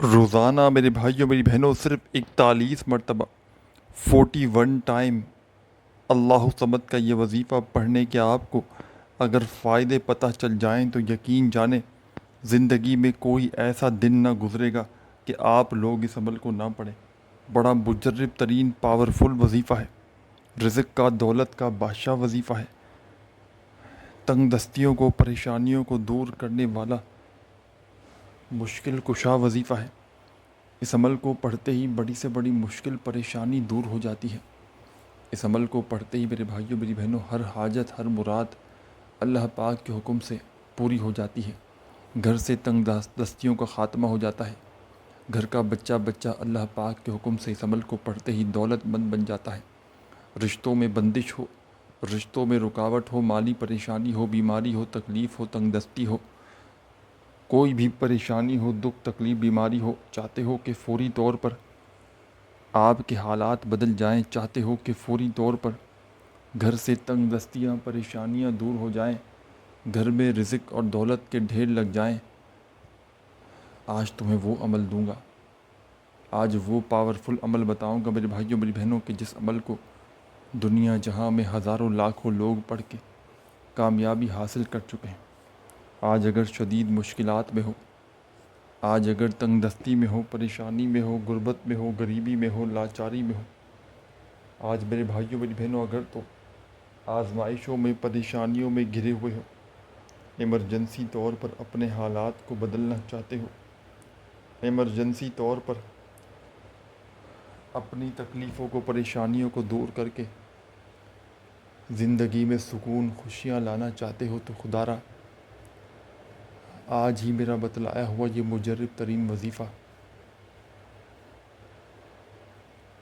روزانہ میرے بھائیوں میری بہنوں صرف 41 مرتبہ 41 ٹائم اللہ صمد کا یہ وظیفہ پڑھنے کے آپ کو اگر فائدے پتہ چل جائیں تو یقین جانیں زندگی میں کوئی ایسا دن نہ گزرے گا کہ آپ لوگ اس عمل کو نہ پڑھیں۔ بڑا مجرب ترین پاورفل وظیفہ ہے، رزق کا دولت کا بادشاہ وظیفہ ہے، تنگ دستیوں کو پریشانیوں کو دور کرنے والا مشکل کشا وظیفہ ہے۔ اس عمل کو پڑھتے ہی بڑی سے بڑی مشکل پریشانی دور ہو جاتی ہے۔ اس عمل کو پڑھتے ہی میرے بھائیوں میری بہنوں ہر حاجت ہر مراد اللہ پاک کے حکم سے پوری ہو جاتی ہے۔ گھر سے تنگ دستیوں کا خاتمہ ہو جاتا ہے۔ گھر کا بچہ بچہ اللہ پاک کے حکم سے اس عمل کو پڑھتے ہی دولت مند بن جاتا ہے۔ رشتوں میں بندش ہو، رشتوں میں رکاوٹ ہو، مالی پریشانی ہو، بیماری ہو، تکلیف ہو، تنگ دستی ہو، کوئی بھی پریشانی ہو، دکھ تکلیف بیماری ہو، چاہتے ہو کہ فوری طور پر آپ کے حالات بدل جائیں، چاہتے ہو کہ فوری طور پر گھر سے تنگ دستیاں پریشانیاں دور ہو جائیں، گھر میں رزق اور دولت کے ڈھیر لگ جائیں، آج تمہیں وہ عمل دوں گا، آج وہ پاورفل عمل بتاؤں گا میرے بھائیوں میری بہنوں کہ جس عمل کو دنیا جہاں میں ہزاروں لاکھوں لوگ پڑھ کے کامیابی حاصل کر چکے ہیں۔ آج اگر شدید مشکلات میں ہو، آج اگر تنگ دستی میں ہو، پریشانی میں ہو، غربت میں ہو، غریبی میں ہو، لاچاری میں ہو، آج میرے بھائیوں میری بہنوں اگر تو آزمائشوں میں پریشانیوں میں گھرے ہوئے ہو، ایمرجنسی طور پر اپنے حالات کو بدلنا چاہتے ہو، ایمرجنسی طور پر اپنی تکلیفوں کو پریشانیوں کو دور کر کے زندگی میں سکون خوشیاں لانا چاہتے ہو تو خدا را آج ہی میرا بتلایا ہوا یہ مجرب ترین وظیفہ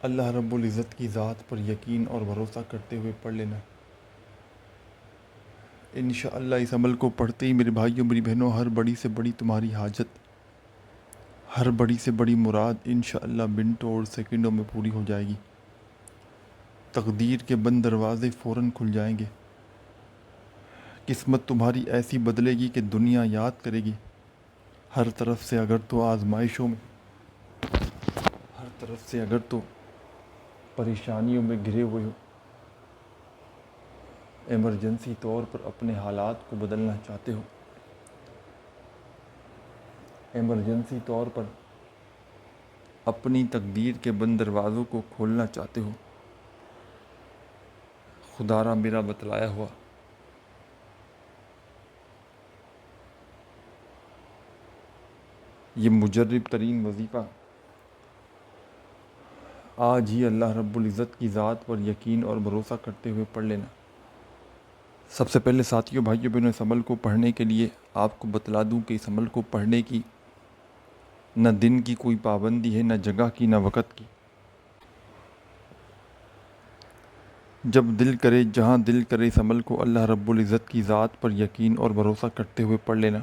اللہ رب العزت کی ذات پر یقین اور بھروسہ کرتے ہوئے پڑھ لینا۔ انشاءاللہ اس عمل کو پڑھتے ہی میرے بھائیوں میری بہنوں ہر بڑی سے بڑی تمہاری حاجت، ہر بڑی سے بڑی مراد انشاءاللہ منٹوں اور سیکنڈوں میں پوری ہو جائے گی۔ تقدیر کے بند دروازے فوراً کھل جائیں گے۔ قسمت تمہاری ایسی بدلے گی کہ دنیا یاد کرے گی۔ ہر طرف سے اگر تو آزمائشوں میں، ہر طرف سے اگر تو پریشانیوں میں گھرے ہوئے ہو، ایمرجنسی طور پر اپنے حالات کو بدلنا چاہتے ہو، ایمرجنسی طور پر اپنی تقدیر کے بند دروازوں کو کھولنا چاہتے ہو، خدا را میرا بتلایا ہوا یہ مجرب ترین وظیفہ آج ہی اللہ رب العزت کی ذات پر یقین اور بھروسہ کرتے ہوئے پڑھ لینا۔ سب سے پہلے ساتھیوں بھائیوں بہنوں اس عمل کو پڑھنے کے لیے آپ کو بتلا دوں کہ اس عمل کو پڑھنے کی نہ دن کی کوئی پابندی ہے، نہ جگہ کی، نہ وقت کی۔ جب دل کرے جہاں دل کرے اس عمل کو اللہ رب العزت کی ذات پر یقین اور بھروسہ کرتے ہوئے پڑھ لینا۔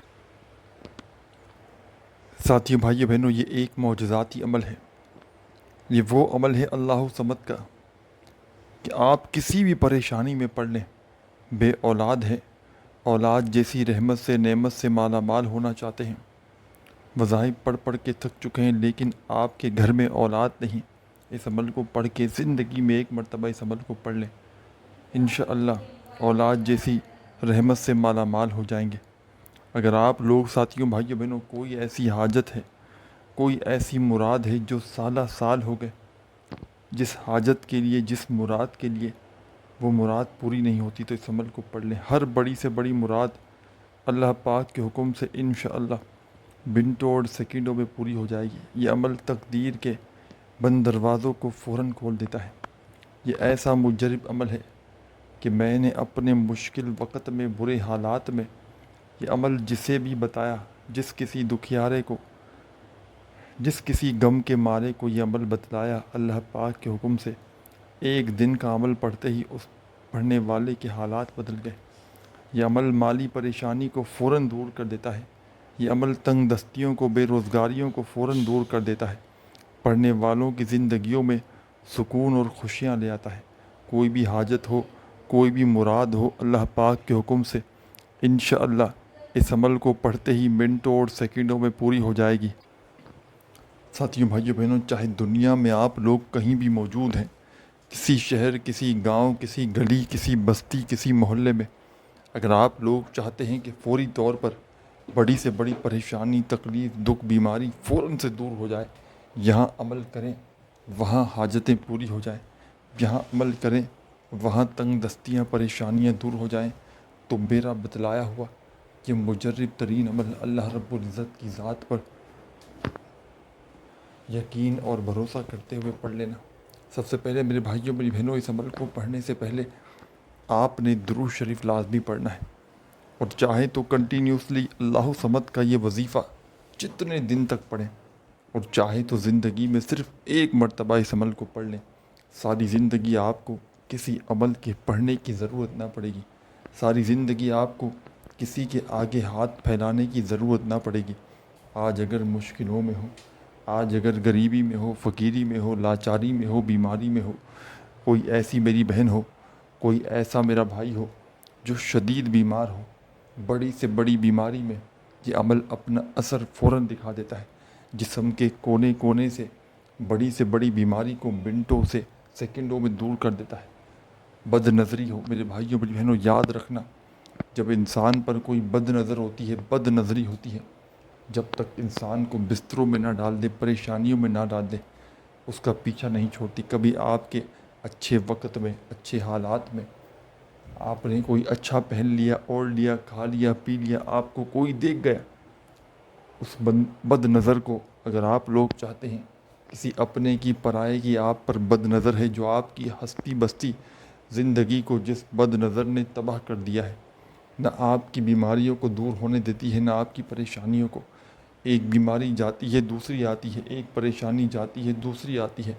ساتھیوں بھائیوں بہنوں یہ ایک معجزاتی عمل ہے، یہ وہ عمل ہے اللہ صمد کا کہ آپ کسی بھی پریشانی میں پڑھ لیں، بے اولاد ہے، اولاد جیسی رحمت سے نعمت سے مالا مال ہونا چاہتے ہیں، وظائف پڑھ پڑھ کے تھک چکے ہیں لیکن آپ کے گھر میں اولاد نہیں، اس عمل کو پڑھ کے زندگی میں ایک مرتبہ اس عمل کو پڑھ لیں، انشاءاللہ اولاد جیسی رحمت سے مالا مال ہو جائیں گے۔ اگر آپ لوگ ساتھیوں بھائیوں بہنوں کوئی ایسی حاجت ہے، کوئی ایسی مراد ہے جو سالہ سال ہو گئے، جس حاجت کے لیے جس مراد کے لیے وہ مراد پوری نہیں ہوتی تو اس عمل کو پڑھ لیں۔ ہر بڑی سے بڑی مراد اللہ پاک کے حکم سے انشاءاللہ منٹوں اور سیکنڈوں میں پوری ہو جائے گی۔ یہ عمل تقدیر کے بند دروازوں کو فوراً کھول دیتا ہے۔ یہ ایسا مجرب عمل ہے کہ میں نے اپنے مشکل وقت میں برے حالات میں یہ عمل جسے بھی بتایا، جس کسی دکھیارے کو، جس کسی غم کے مارے کو یہ عمل بتلایا اللہ پاک کے حکم سے، ایک دن کا عمل پڑھتے ہی اس پڑھنے والے کے حالات بدل گئے۔ یہ عمل مالی پریشانی کو فوراً دور کر دیتا ہے۔ یہ عمل تنگ دستیوں کو، بے روزگاریوں کو فوراً دور کر دیتا ہے۔ پڑھنے والوں کی زندگیوں میں سکون اور خوشیاں لے آتا ہے۔ کوئی بھی حاجت ہو، کوئی بھی مراد ہو، اللہ پاک کے حکم سے انشاءاللہ اس عمل کو پڑھتے ہی منٹوں اور سیکنڈوں میں پوری ہو جائے گی۔ ساتھیوں بھائیوں بہنوں، چاہے دنیا میں آپ لوگ کہیں بھی موجود ہیں، کسی شہر، کسی گاؤں، کسی گلی، کسی بستی، کسی محلے میں، اگر آپ لوگ چاہتے ہیں کہ فوری طور پر بڑی سے بڑی پریشانی، تکلیف، دکھ، بیماری فوراً سے دور ہو جائے، یہاں عمل کریں، وہاں حاجتیں پوری ہو جائیں، یہاں عمل کریں، وہاں تنگ دستیاں، پریشانیاں دور ہو جائیں، تو میرا بتلایا ہوا یہ مجرب ترین عمل اللہ رب العزت کی ذات پر یقین اور بھروسہ کرتے ہوئے پڑھ لینا۔ سب سے پہلے میرے بھائیوں میری بہنوں، اس عمل کو پڑھنے سے پہلے آپ نے درود شریف لازمی پڑھنا ہے، اور چاہے تو کنٹینیوسلی اللہ صمد کا یہ وظیفہ جتنے دن تک پڑھیں، اور چاہے تو زندگی میں صرف ایک مرتبہ اس عمل کو پڑھ لیں، ساری زندگی آپ کو کسی عمل کے پڑھنے کی ضرورت نہ پڑے گی، ساری زندگی آپ کو کسی کے آگے ہاتھ پھیلانے کی ضرورت نہ پڑے گی۔ آج اگر مشکلوں میں ہو، آج اگر غریبی میں ہو، فقیری میں ہو، لاچاری میں ہو، بیماری میں ہو، کوئی ایسی میری بہن ہو، کوئی ایسا میرا بھائی ہو جو شدید بیمار ہو، بڑی سے بڑی بیماری میں یہ عمل اپنا اثر فوراً دکھا دیتا ہے، جسم کے کونے کونے سے بڑی بیماری کو منٹوں سے، سیکنڈوں میں دور کر دیتا ہے۔ بد نظری ہو میرے بھائیوں میری بہنوں، یاد رکھنا، جب انسان پر کوئی بد نظر ہوتی ہے، بد نظری ہوتی ہے، جب تک انسان کو بستروں میں نہ ڈال دے، پریشانیوں میں نہ ڈال دے، اس کا پیچھا نہیں چھوڑتی۔ کبھی آپ کے اچھے وقت میں، اچھے حالات میں آپ نے کوئی اچھا پہن لیا، اوڑھ لیا، کھا لیا، پی لیا، آپ کو کوئی دیکھ گیا، اس بد نظر کو اگر آپ لوگ چاہتے ہیں، کسی اپنے کی پرائے کی آپ پر بد نظر ہے جو آپ کی ہستی بستی زندگی کو جس بد نظر نے تباہ کر دیا ہے، نہ آپ کی بیماریوں کو دور ہونے دیتی ہے، نہ آپ کی پریشانیوں کو۔ ایک بیماری جاتی ہے، دوسری آتی ہے، ایک پریشانی جاتی ہے، دوسری آتی ہے،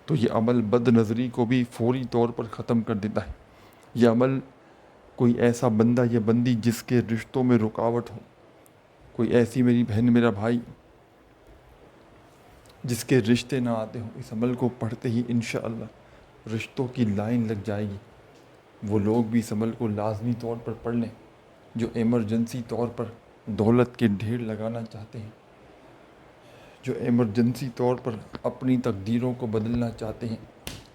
تو یہ عمل بد نظری کو بھی فوری طور پر ختم کر دیتا ہے۔ یہ عمل کوئی ایسا بندہ یا بندی جس کے رشتوں میں رکاوٹ ہو، کوئی ایسی میری بہن، میرا بھائی جس کے رشتے نہ آتے ہوں، اس عمل کو پڑھتے ہی انشاءاللہ رشتوں کی لائن لگ جائے گی۔ وہ لوگ بھی اس عمل کو لازمی طور پر پڑھ لیں جو ایمرجنسی طور پر دولت کے ڈھیر لگانا چاہتے ہیں، جو ایمرجنسی طور پر اپنی تقدیروں کو بدلنا چاہتے ہیں،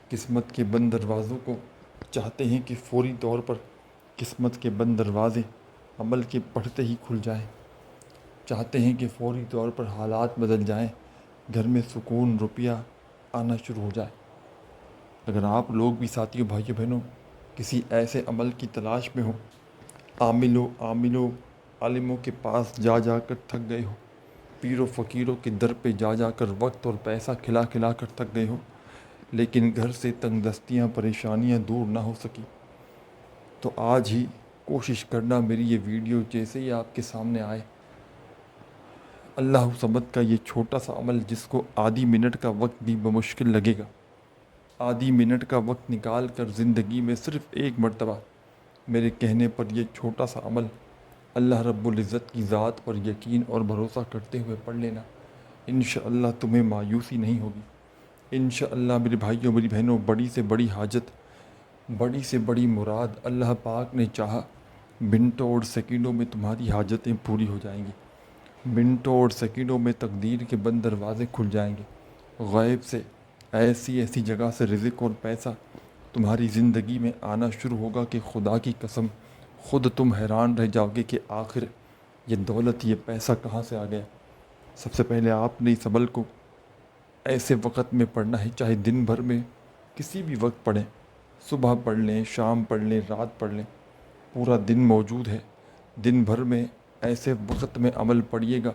قسمت کے بند دروازوں کو چاہتے ہیں کہ فوری طور پر قسمت کے بند دروازے عمل کے پڑھتے ہی کھل جائیں، چاہتے ہیں کہ فوری طور پر حالات بدل جائیں، گھر میں سکون، روپیہ آنا شروع ہو جائے۔ اگر آپ لوگ بھی ساتھیوں، بھائیوں بہنوں، کسی ایسے عمل کی تلاش میں ہو، عاملوں عالموں کے پاس جا جا کر تھک گئے ہو، پیر و فقیروں کے در پہ جا جا کر وقت اور پیسہ کھلا کھلا کر تھک گئے ہو، لیکن گھر سے تنگ دستیاں، پریشانیاں دور نہ ہو سکی، تو آج ہی کوشش کرنا میری یہ ویڈیو جیسے ہی آپ کے سامنے آئے، اللہ صمد کا یہ چھوٹا سا عمل جس کو آدھی منٹ کا وقت بھی بمشکل لگے گا، آدھی منٹ کا وقت نکال کر زندگی میں صرف ایک مرتبہ میرے کہنے پر یہ چھوٹا سا عمل اللہ رب العزت کی ذات پر یقین اور بھروسہ کرتے ہوئے پڑھ لینا، انشاءاللہ تمہیں مایوسی نہیں ہوگی۔ انشاءاللہ میرے بھائیوں میری بہنوں، بڑی سے بڑی حاجت، بڑی سے بڑی مراد اللہ پاک نے چاہا منٹوں اور سیکنڈوں میں تمہاری حاجتیں پوری ہو جائیں گی، منٹوں اور سیکنڈوں میں تقدیر کے بند دروازے کھل جائیں گے، غیب سے ایسی ایسی جگہ سے رزق اور پیسہ تمہاری زندگی میں آنا شروع ہوگا کہ خدا کی قسم خود تم حیران رہ جاؤ گے کہ آخر یہ دولت، یہ پیسہ کہاں سے آ گیا۔ سب سے پہلے آپ نے اس عمل کو ایسے وقت میں پڑھنا ہے، چاہے دن بھر میں کسی بھی وقت پڑھیں، صبح پڑھ لیں، شام پڑھ لیں، رات پڑھ لیں، پورا دن موجود ہے، دن بھر میں ایسے وقت میں عمل پڑھیے گا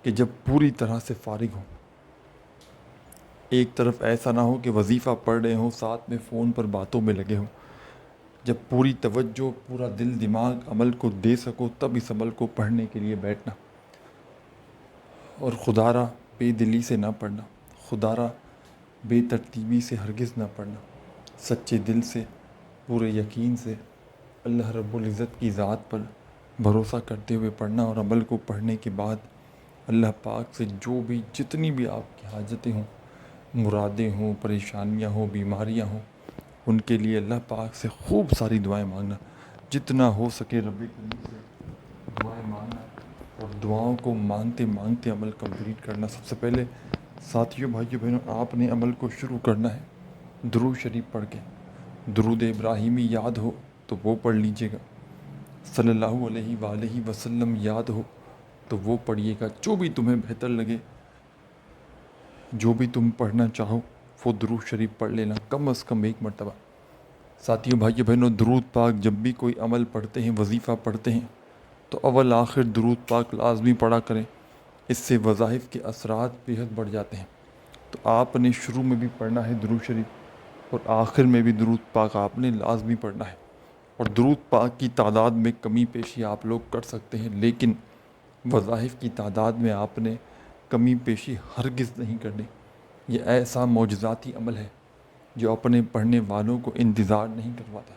کہ جب پوری طرح سے فارغ ہوں، ایک طرف ایسا نہ ہو کہ وظیفہ پڑھ رہے ہوں، ساتھ میں فون پر باتوں میں لگے ہوں، جب پوری توجہ، پورا دل دماغ عمل کو دے سکو تب اس عمل کو پڑھنے کے لیے بیٹھنا، اور خدارہ بے دلی سے نہ پڑھنا، خدارہ بے ترتیبی سے ہرگز نہ پڑھنا، سچے دل سے، پورے یقین سے اللہ رب العزت کی ذات پر بھروسہ کرتے ہوئے پڑھنا، اور عمل کو پڑھنے کے بعد اللہ پاک سے جو بھی جتنی بھی آپ کی حاجتیں ہوں، مرادیں ہوں، پریشانیاں ہوں، بیماریاں ہوں، ان کے لیے اللہ پاک سے خوب ساری دعائیں مانگنا، جتنا ہو سکے رب کریم سے دعائیں مانگنا، اور دعاؤں کو مانگتے مانگتے عمل کمپلیٹ کرنا۔ سب سے پہلے ساتھیوں بھائیوں بہنوں، آپ نے عمل کو شروع کرنا ہے درود شریف پڑھ کے۔ درود ابراہیمی یاد ہو تو وہ پڑھ لیجیے گا، صلی اللہ علیہ وآلہ وسلم یاد ہو تو وہ پڑھیے گا، جو بھی تمہیں بہتر لگے، جو بھی تم پڑھنا چاہو وہ درود شریف پڑھ لینا کم از کم ایک مرتبہ۔ ساتھیوں بھائیوں بہنوں، درود پاک جب بھی کوئی عمل پڑھتے ہیں، وظیفہ پڑھتے ہیں، تو اول آخر درود پاک لازمی پڑھا کریں۔ اس سے وظائف کے اثرات بےحد بڑھ جاتے ہیں۔ تو آپ نے شروع میں بھی پڑھنا ہے درود شریف، اور آخر میں بھی درود پاک آپ نے لازمی پڑھنا ہے۔ اور درود پاک کی تعداد میں کمی بیشی آپ لوگ کر سکتے ہیں، لیکن وظائف کی تعداد میں آپ نے کمی بیشی ہرگز نہیں کرنی۔ یہ ایسا معجزاتی عمل ہے جو اپنے پڑھنے والوں کو انتظار نہیں کرواتا۔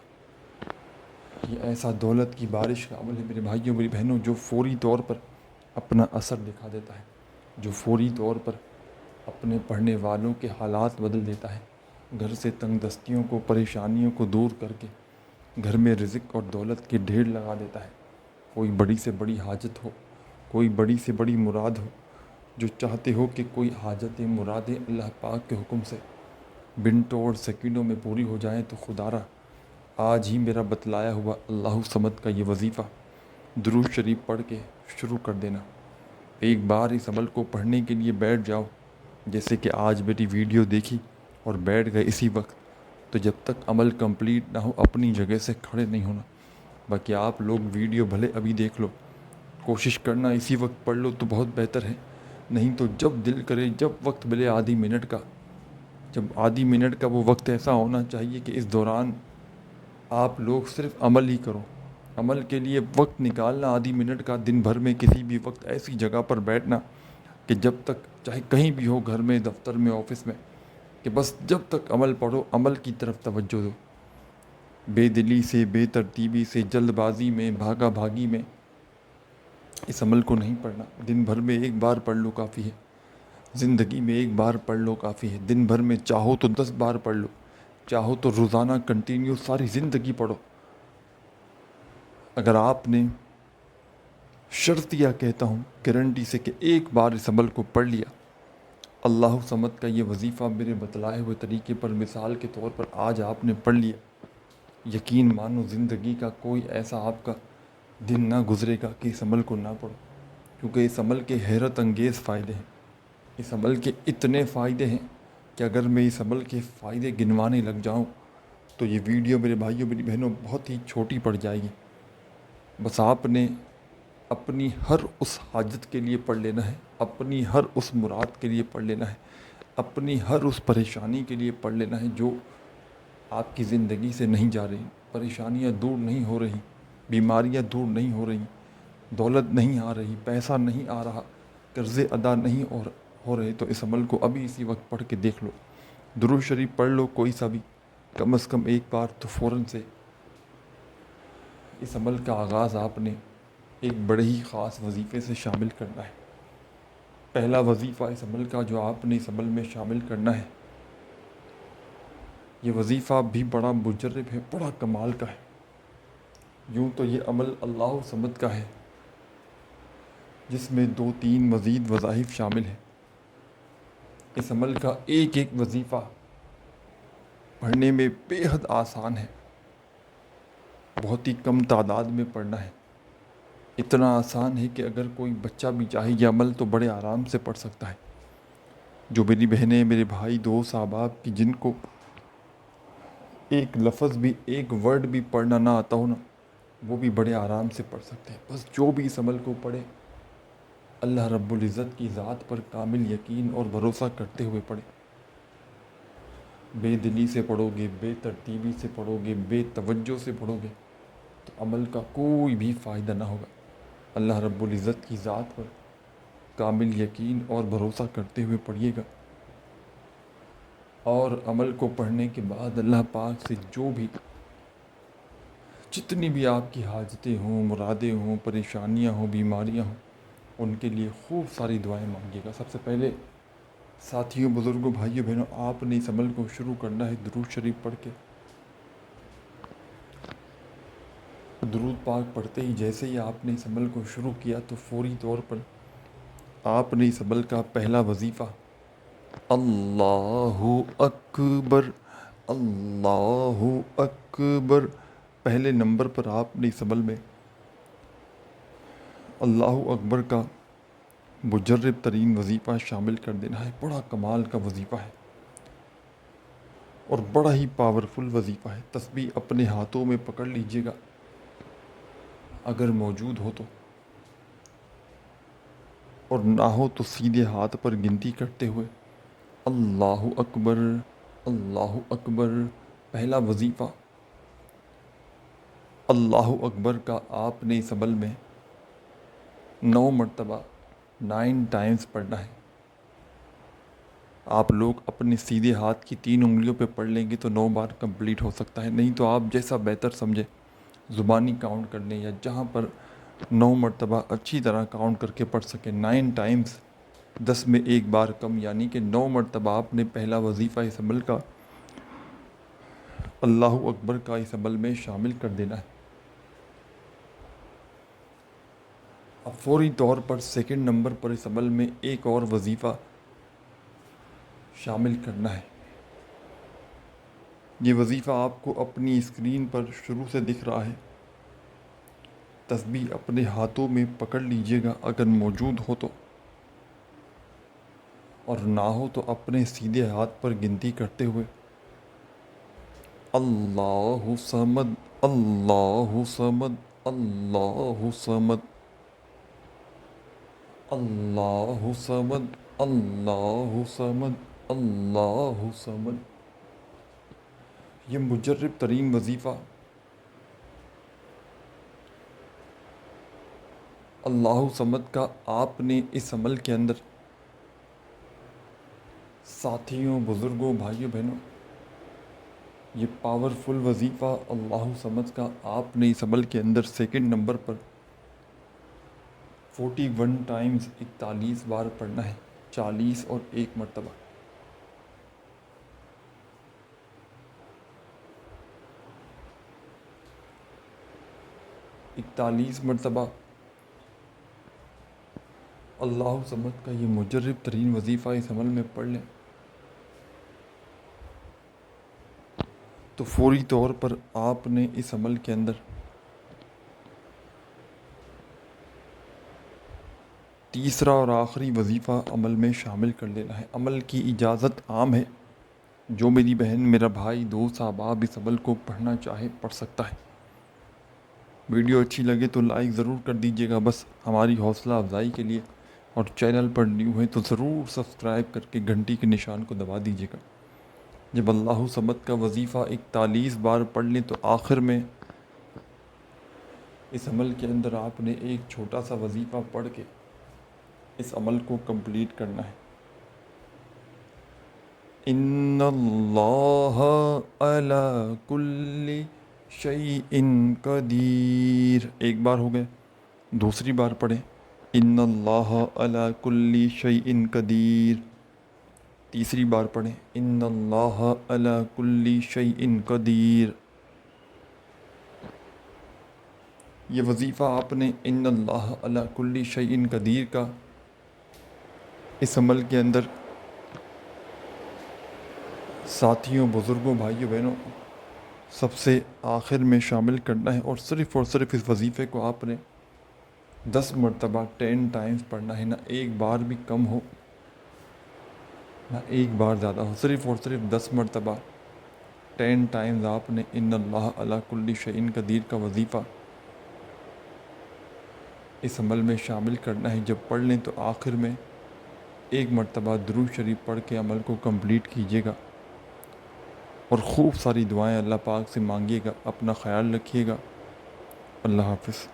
یہ ایسا دولت کی بارش کا عمل ہے میرے بھائیوں میری بہنوں، جو فوری طور پر اپنا اثر دکھا دیتا ہے، جو فوری طور پر اپنے پڑھنے والوں کے حالات بدل دیتا ہے، گھر سے تنگ دستیوں کو، پریشانیوں کو دور کر کے گھر میں رزق اور دولت کے ڈھیر لگا دیتا ہے۔ کوئی بڑی سے بڑی حاجت ہو، کوئی بڑی سے بڑی مراد ہو، جو چاہتے ہو کہ کوئی حاجتیں مرادیں اللہ پاک کے حکم سے منٹوں اور سیکنڈوں میں پوری ہو جائیں، تو خدا را آج ہی میرا بتلایا ہوا اللہ صمد کا یہ وظیفہ درود شریف پڑھ کے شروع کر دینا۔ ایک بار اس عمل کو پڑھنے کے لیے بیٹھ جاؤ، جیسے کہ آج میری ویڈیو دیکھی اور بیٹھ گئے اسی وقت، تو جب تک عمل کمپلیٹ نہ ہو اپنی جگہ سے کھڑے نہیں ہونا۔ باقی آپ لوگ ویڈیو بھلے ابھی دیکھ لو، کوشش کرنا اسی وقت پڑھ لو تو بہت بہتر ہے، نہیں تو جب دل کرے، جب وقت ملے آدھی منٹ کا، جب آدھی منٹ کا وہ وقت ایسا ہونا چاہیے کہ اس دوران آپ لوگ صرف عمل ہی کرو۔ عمل کے لیے وقت نکالنا آدھی منٹ کا، دن بھر میں کسی بھی وقت ایسی جگہ پر بیٹھنا کہ جب تک چاہے کہیں بھی ہو، گھر میں، دفتر میں، آفس میں، کہ بس جب تک عمل پڑھو، عمل کی طرف توجہ دو۔ بے دلی سے، بے ترتیبی سے، جلد بازی میں، بھاگا بھاگی میں اس عمل کو نہیں پڑھنا۔ دن بھر میں ایک بار پڑھ لو کافی ہے، زندگی میں ایک بار پڑھ لو کافی ہے، دن بھر میں چاہو تو 10 بار پڑھ لو، چاہو تو روزانہ کنٹینیو ساری زندگی پڑھو۔ اگر آپ نے شرطیہ کہتا ہوں گارنٹی سے کہ ایک بار اس عمل کو پڑھ لیا، اللہ صمد کا یہ وظیفہ میرے بتلائے ہوئے طریقے پر مثال کے طور پر آج آپ نے پڑھ لیا، یقین مانو زندگی کا کوئی ایسا آپ کا دن نہ گزرے گا کہ اس عمل کو نہ پڑھو، کیونکہ اس عمل کے حیرت انگیز فائدے ہیں۔ اس عمل کے اتنے فائدے ہیں کہ اگر میں اس عمل کے فائدے گنوانے لگ جاؤں تو یہ ویڈیو میرے بھائیوں میری بہنوں بہت ہی چھوٹی پڑ جائے گی۔ بس آپ نے اپنی ہر اس حاجت کے لیے پڑھ لینا ہے، اپنی ہر اس مراد کے لیے پڑھ لینا ہے، اپنی ہر اس پریشانی کے لیے پڑھ لینا ہے جو آپ کی زندگی سے نہیں جا رہی، پریشانیاں دور نہیں ہو رہی، بیماریاں دور نہیں ہو رہی، دولت نہیں آ رہی، پیسہ نہیں آ رہا، قرضے ادا نہیں ہو رہے، تو اس عمل کو ابھی اسی وقت پڑھ کے دیکھ لو۔ درود شریف پڑھ لو کوئی سا بھی، کم از کم ایک بار، تو فوراً سے اس عمل کا آغاز آپ نے ایک بڑے ہی خاص وظیفے سے شامل کرنا ہے۔ پہلا وظیفہ اس عمل کا جو آپ نے اس عمل میں شامل کرنا ہے، یہ وظیفہ بھی بڑا مجرب ہے، بڑا کمال کا ہے۔ یوں تو یہ عمل اللہ صمد کا ہے جس میں 2-3 مزید وظائف شامل ہیں۔ اس عمل کا ایک ایک وظیفہ پڑھنے میں بے حد آسان ہے، بہت ہی کم تعداد میں پڑھنا ہے۔ اتنا آسان ہے کہ اگر کوئی بچہ بھی چاہے یہ عمل تو بڑے آرام سے پڑھ سکتا ہے۔ جو میری بہنیں، میرے بھائی، دوست، احباب کی جن کو ایک لفظ بھی، ایک ورڈ بھی پڑھنا نہ آتا ہو نا، وہ بھی بڑے آرام سے پڑھ سکتے ہیں۔ بس جو بھی اس عمل کو پڑھے، اللہ رب العزت کی ذات پر کامل یقین اور بھروسہ کرتے ہوئے پڑھے۔ بے دلی سے پڑھو گے، بے ترتیبی سے پڑھو گے، بے توجہ سے پڑھو گے تو عمل کا کوئی بھی فائدہ نہ ہوگا۔ اللہ رب العزت کی ذات پر کامل یقین اور بھروسہ کرتے ہوئے پڑھیے گا، اور عمل کو پڑھنے کے بعد اللہ پاک سے جو بھی، جتنی بھی آپ کی حاجتیں ہوں، مرادیں ہوں، پریشانیاں ہوں، بیماریاں ہوں، ان کے لیے خوب ساری دعائیں مانگیے گا۔ سب سے پہلے ساتھیوں، بزرگوں، بھائیوں، بہنوں، آپ نے اس عمل کو شروع کرنا ہے درود شریف پڑھ کے۔ درود پاک پڑھتے ہی جیسے ہی آپ نے اس عمل کو شروع کیا تو فوری طور پر آپ نے اس عمل کا پہلا وظیفہ اللہ اکبر، اللہ اکبر۔ پہلے نمبر پر آپ نے اس عمل میں اللہ اکبر کا مجرب ترین وظیفہ شامل کر دینا ہے۔ بڑا کمال کا وظیفہ ہے اور بڑا ہی پاورفل وظیفہ ہے۔ تسبیح اپنے ہاتھوں میں پکڑ لیجئے گا اگر موجود ہو تو، اور نہ ہو تو سیدھے ہاتھ پر گنتی کرتے ہوئے اللہ اکبر، اللہ اکبر۔ پہلا وظیفہ اللہ اکبر کا آپ نے اس عمل میں 9 مرتبہ 9 ٹائمز پڑھنا ہے۔ آپ لوگ اپنے سیدھے ہاتھ کی 3 انگلیوں پہ پڑھ لیں گے تو 9 بار کمپلیٹ ہو سکتا ہے، نہیں تو آپ جیسا بہتر سمجھے زبانی کاؤنٹ کر لیں، یا جہاں پر 9 مرتبہ اچھی طرح کاؤنٹ کر کے پڑھ سکیں۔ 9 ٹائمز 10 میں ایک بار کم، یعنی کہ 9 مرتبہ آپ نے پہلا وظیفہ اس عمل کا اللہ اکبر کا اس عمل میں شامل کر دینا ہے۔ اب فوری طور پر سیکنڈ نمبر پر اس عمل میں ایک اور وظیفہ شامل کرنا ہے۔ یہ وظیفہ آپ کو اپنی اسکرین پر شروع سے دکھ رہا ہے۔ تسبیح اپنے ہاتھوں میں پکڑ لیجئے گا اگر موجود ہو تو، اور نہ ہو تو اپنے سیدھے ہاتھ پر گنتی کرتے ہوئے اللہ صمد، اللہ صمد، اللہ صمد، اللہ صمد، اللہ صمد، اللہ صمد۔ یہ مجرب ترین وظیفہ اللہ صمد کا آپ نے اس عمل کے اندر ساتھیوں، بزرگوں، بھائیوں، بہنوں، یہ پاورفل وظیفہ اللہ صمد کا آپ نے اس عمل کے اندر سیکنڈ نمبر پر 41 ٹائمز 41 بار پڑھنا ہے، 40 اور 1 مرتبہ۔ 41 مرتبہ اللہ صمد کا یہ مجرب ترین وظیفہ اس عمل میں پڑھ لیں تو فوری طور پر آپ نے اس عمل کے اندر تیسرا اور آخری وظیفہ عمل میں شامل کر لینا ہے۔ عمل کی اجازت عام ہے، جو میری بہن، میرا بھائی، دوست، احباب اس عمل کو پڑھنا چاہے پڑھ سکتا ہے۔ ویڈیو اچھی لگے تو لائک ضرور کر دیجیے گا، بس ہماری حوصلہ افزائی کے لیے، اور چینل پر نیو ہے تو ضرور سبسکرائب کر کے گھنٹی کے نشان کو دبا دیجیے گا۔ جب اللہ صمد کا وظیفہ 41 بار پڑھ لیں تو آخر میں اس عمل کے اندر آپ نے ایک چھوٹا سا وظیفہ پڑھ کے اس عمل کو کمپلیٹ کرنا ہے۔ ان اللہ علی کل شیء قدیر، ایک بار ہو گئے، دوسری بار پڑھیں ان اللہ علی کل شیء قدیر، تیسری بار پڑھیں ان اللہ علی کل شیء قدیر۔ یہ وظیفہ آپ نے ان اللہ علی کل شیء قدیر کا اس عمل کے اندر ساتھیوں، بزرگوں، بھائیوں، بہنوں سب سے آخر میں شامل کرنا ہے، اور صرف اس وظیفے کو آپ نے 10 مرتبہ 10 ٹائمز پڑھنا ہے، نہ ایک بار بھی کم ہو نہ ایک بار زیادہ ہو، صرف 10 مرتبہ 10 ٹائمز آپ نے ان اللہ علی کل شیء قدیر کا وظیفہ اس عمل میں شامل کرنا ہے۔ جب پڑھ لیں تو آخر میں ایک مرتبہ درود شریف پڑھ کے عمل کو کمپلیٹ کیجیے گا، اور خوب ساری دعائیں اللہ پاک سے مانگیے گا۔ اپنا خیال رکھیے گا۔ اللہ حافظ۔